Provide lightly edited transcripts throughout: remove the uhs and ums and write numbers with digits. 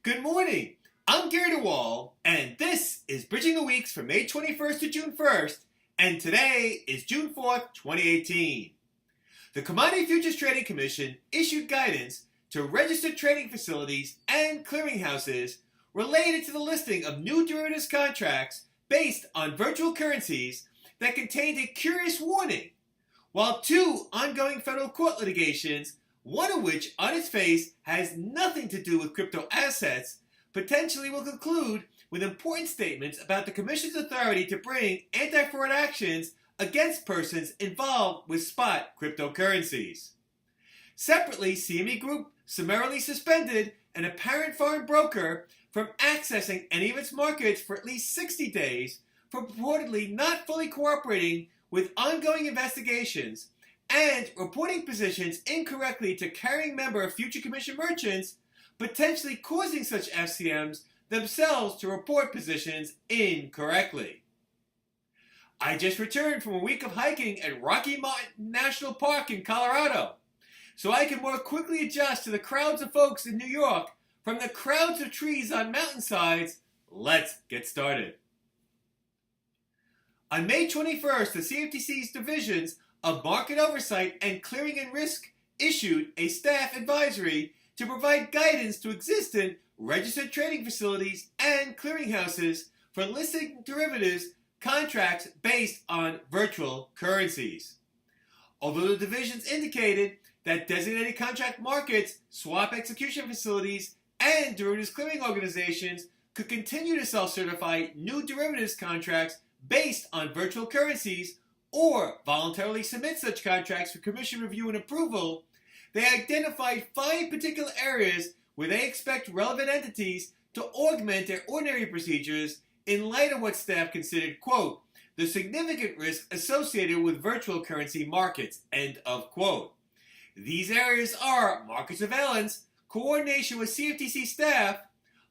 Good morning. I'm Gary DeWaal, and this is Bridging the Weeks from May 21st to June 1st, and today is June 4th, 2018. The Commodity Futures Trading Commission issued guidance to registered trading facilities and clearinghouses related to the listing of new derivatives contracts based on virtual currencies that contained a curious warning, while two ongoing federal court litigations, one of which on its face has nothing to do with crypto assets, potentially will conclude with important statements about the Commission's authority to bring anti-fraud actions against persons involved with spot cryptocurrencies. Separately, CME Group summarily suspended an apparent foreign broker from accessing any of its markets for at least 60 days for purportedly not fully cooperating with ongoing investigations and reporting positions incorrectly to carrying member of Future Commission merchants, potentially causing such FCMs themselves to report positions incorrectly. I just returned from a week of hiking at Rocky Mountain National Park in Colorado, so I can more quickly adjust to the crowds of folks in New York from the crowds of trees on mountainsides. Let's get started. On May 21st, the CFTC's divisions of Market Oversight and Clearing and Risk issued a staff advisory to provide guidance to existing registered trading facilities and clearinghouses for listing derivatives contracts based on virtual currencies. Although the divisions indicated that designated contract markets, swap execution facilities, and derivatives clearing organizations could continue to self-certify new derivatives contracts based on virtual currencies or voluntarily submit such contracts for Commission review and approval, they identified 5 particular areas where they expect relevant entities to augment their ordinary procedures in light of what staff considered, quote, the significant risk associated with virtual currency markets, end of quote. These areas are market surveillance, coordination with CFTC staff,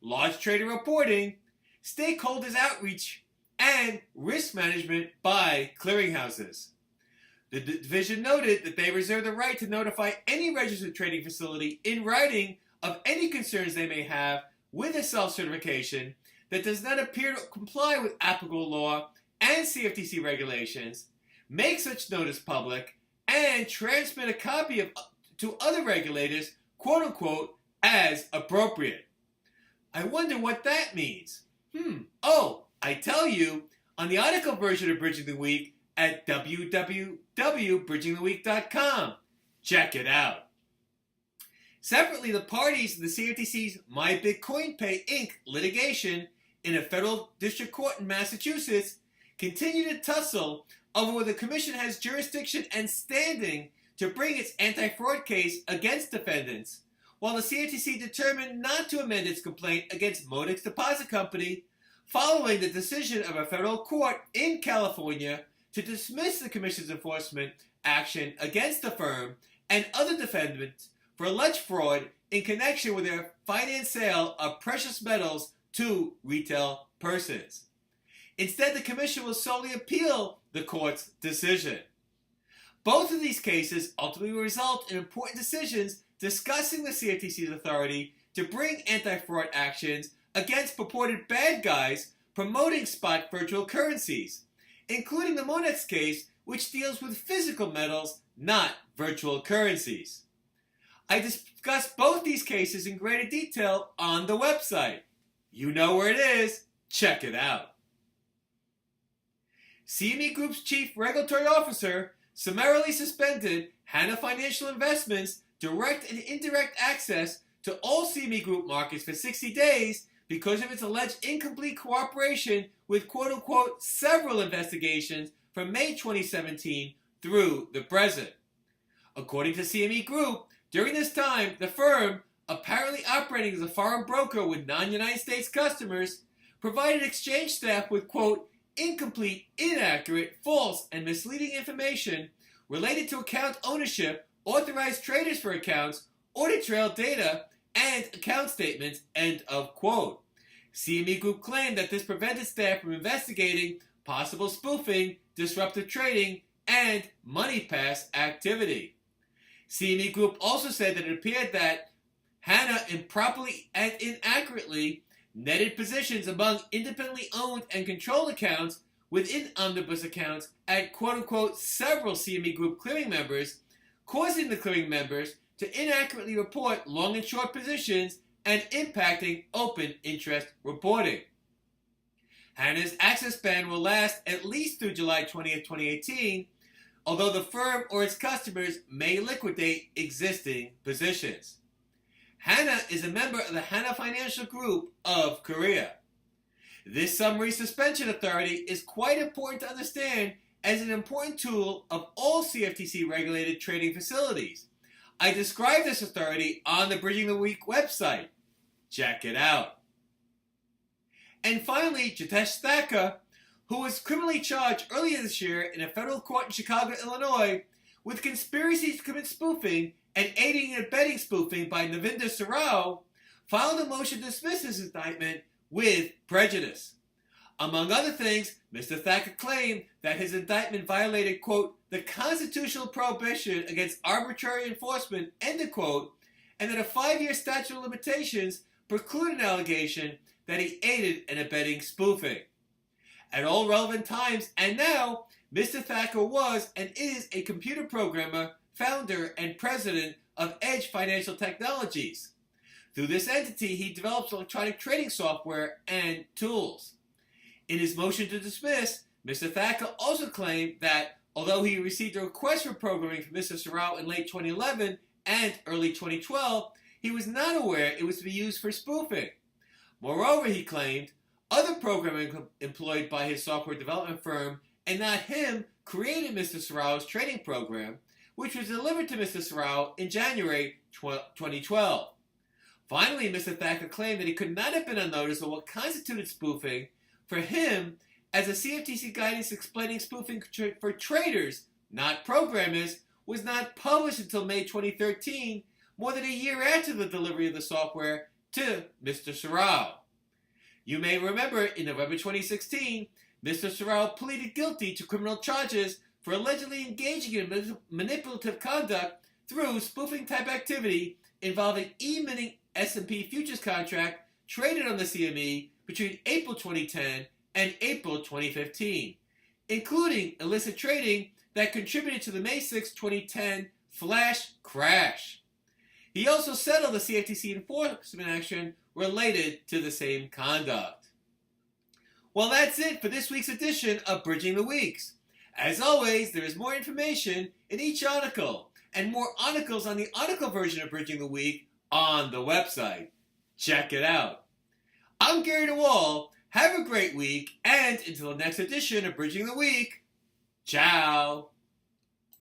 large trader reporting, stakeholders outreach, and risk management by clearinghouses. The division noted that they reserve the right to notify any registered trading facility in writing of any concerns they may have with a self-certification that does not appear to comply with applicable law and CFTC regulations, make such notice public, and transmit a copy to other regulators, quote-unquote, as appropriate. I wonder what that means. I tell you, on the article version of Bridging the Week at www.bridgingtheweek.com. Check it out. Separately, the parties in the CFTC's My Bitcoin Pay Inc. litigation in a federal district court in Massachusetts continue to tussle over whether the Commission has jurisdiction and standing to bring its anti-fraud case against defendants, while the CFTC determined not to amend its complaint against Modex Deposit Company following the decision of a federal court in California to dismiss the Commission's enforcement action against the firm and other defendants for alleged fraud in connection with their finance sale of precious metals to retail persons. Instead, the Commission will solely appeal the court's decision. Both of these cases ultimately will result in important decisions discussing the CFTC's authority to bring anti-fraud actions against purported bad guys promoting spot virtual currencies, including the Monex case, which deals with physical metals, not virtual currencies. I discussed both these cases in greater detail on the website. You know where it is. Check it out. CME Group's Chief Regulatory Officer summarily suspended Hana Financial Investments' direct and indirect access to all CME Group markets for 60 days because of its alleged incomplete cooperation with quote-unquote several investigations from May 2017 through the present. According to CME Group, during this time, the firm, apparently operating as a foreign broker with non-United States customers, provided exchange staff with, quote, incomplete, inaccurate, false, and misleading information related to account ownership, authorized traders for accounts, audit trail data, and account statements, end of quote. CME Group claimed that this prevented staff from investigating possible spoofing, disruptive trading, and money pass activity. CME Group also said that it appeared that Hana improperly and inaccurately netted positions among independently owned and controlled accounts within omnibus accounts at quote-unquote several CME Group clearing members, causing the clearing members to inaccurately report long and short positions and impacting open interest reporting. Hana's access ban will last at least through July 20th, 2018, although the firm or its customers may liquidate existing positions. Hana is a member of the Hana Financial Group of Korea. This summary suspension authority is quite important to understand as an important tool of all CFTC-regulated trading facilities. I describe this authority on the Bridging the Week website. Check it out. And finally, Jitesh Thacker, who was criminally charged earlier this year in a federal court in Chicago, Illinois, with conspiracy to commit spoofing and aiding and abetting spoofing by Navinder Sarao, filed a motion to dismiss his indictment with prejudice. Among other things, Mr. Thacker claimed that his indictment violated, quote, the constitutional prohibition against arbitrary enforcement, end quote, and that a 5-year statute of limitations precluded an allegation that he aided and abetting spoofing. At all relevant times, and now, Mr. Thacker was and is a computer programmer, founder, and president of Edge Financial Technologies. Through this entity, he develops electronic trading software and tools. In his motion to dismiss, Mr. Thacker also claimed that although he received a request for programming from Mr. Sarao in late 2011 and early 2012, he was not aware it was to be used for spoofing. Moreover, he claimed, other programming employed by his software development firm and not him created Mr. Sarao's trading program, which was delivered to Mr. Sarao in January 2012. Finally, Mr. Thacker claimed that he could not have been on notice of what constituted spoofing for him, as a CFTC guidance explaining spoofing for traders, not programmers, was not published until May 2013, more than a year after the delivery of the software to Mr. Sarao. You may remember in November 2016, Mr. Sarao pleaded guilty to criminal charges for allegedly engaging in manipulative conduct through spoofing-type activity involving e-minting S&P futures contract traded on the CME between April 2010 and April 2015, including illicit trading that contributed to the May 6, 2010 flash crash. He also settled the CFTC enforcement action related to the same conduct. Well, that's it for this week's edition of Bridging the Weeks. As always, there is more information in each article, and more articles on the article version of Bridging the Week on the website. Check it out. I'm Gary DeWaal. Have a great week, and until the next edition of Bridging the Week, ciao.